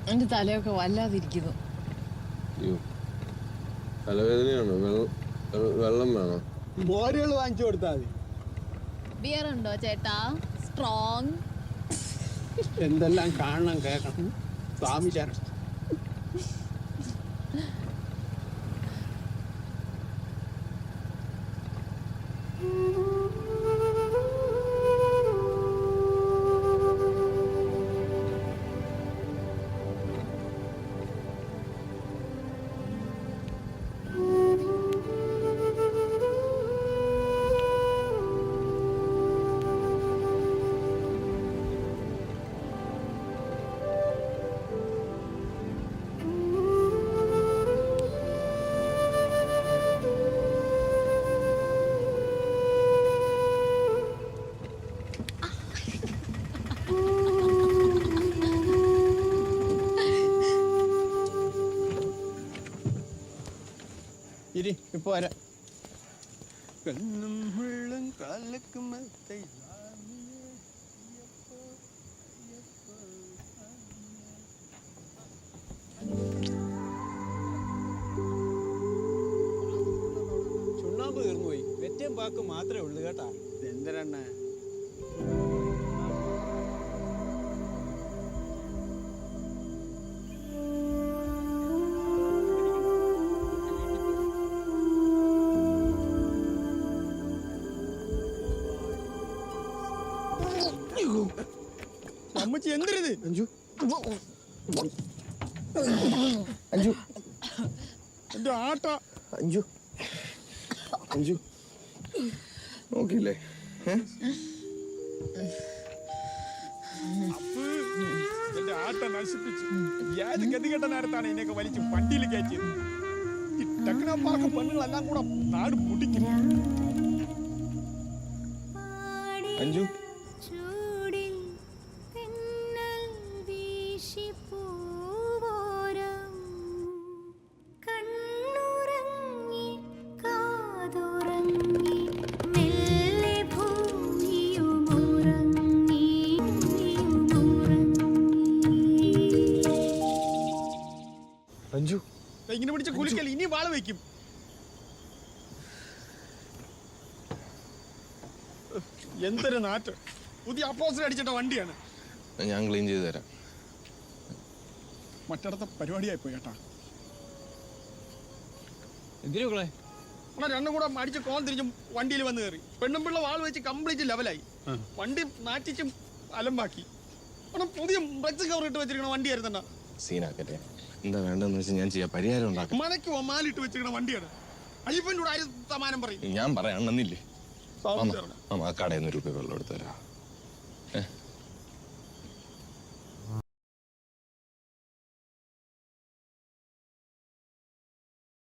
എന്റെ തലയൊക്കെ വല്ലാതിരിക്കുന്നു. തലവേദനയാണോ? വെള്ളം വേണോ? മോരുകൾ വാങ്ങിച്ചു കൊടുത്താൽ മതി. ബിയർ ഉണ്ടോ ചേട്ടാ? സ്ട്രോങ്. എന്തെല്ലാം കാണണം കേൾക്കണം. സ്വാമി ശരണം. ഇരി ഇപ്പൊ വരാം. ചുണ്ണാമ്പ് തീർന്നു പോയി. വെറ്റയും പാക്ക് മാത്രമേ ഉള്ളൂ കേട്ടാ. എന്തിനാ അമ്മച്ചി എന്തിനത്? അഞ്ചു അഞ്ചു എന്റെ ആട്ട. അഞ്ചു അഞ്ചു നോക്കില്ലേ? എന്റെ ആട്ട നശിപ്പിച്ചു. ഏത് ഗതികെട്ട നേരത്താണ് ഇതിനൊക്കെ വലിച്ച് വണ്ടിയിൽ കയറ്റിയത്. ഈ ടെക്നോ പാർക്ക് പെണ്ണുങ്ങളെല്ലാം കൂടെ നാട് പൊട്ടിക്കും. അഞ്ചു അഞ്ചു ഇങ്ങനെ പിടിച്ച കുലിക്കൽ ഇനി വാള വയ്ക്കും. എന്തൊരു നാറ്റ്. പുതിയ അപ്പോസിറ്റ് അടിച്ചിട്ട വണ്ടിയാണ്. ഞാൻ ക്ലീൻ ചെയ്ത് തരാം. മറ്റിടത്തെ പരിപാടിയായി പോയി കേട്ടാ. എന്തിനാ രണ്ടും കൂടെ അടിച്ച് കോൺ തിരിച്ചും വണ്ടിയിൽ വന്ന് കയറി. പെണ്ണും പിള്ള വാൾ വെച്ച് കംപ്ലീറ്റ് ലെവലായി. വണ്ടി നാറ്റിച്ചും അലമ്പാക്കി. പുതിയ ബ്രേക്ക് കവർ ഇട്ട് വെച്ചിരിക്കണ വണ്ടിയായിരുന്ന. സീനാക്കട്ടെ, എന്താ വേണ്ടെന്ന് വെച്ചാൽ ഞാൻ ചെയ്യാം. പരിഹാരം ഉണ്ടാക്കാം. മനക്ക് ഒമാലിട്ട് വെച്ചിരിക്കണ വണ്ടിയാണ്. അയ്യപ്പൻ്റെ കൂടെ 1000 സമാനം പറയും. ഞാൻ പറയാം. അണ്ണന്നില്ലേ കടയിൽ നിന്ന് രൂപ വെള്ളം എടുത്തു തരാം.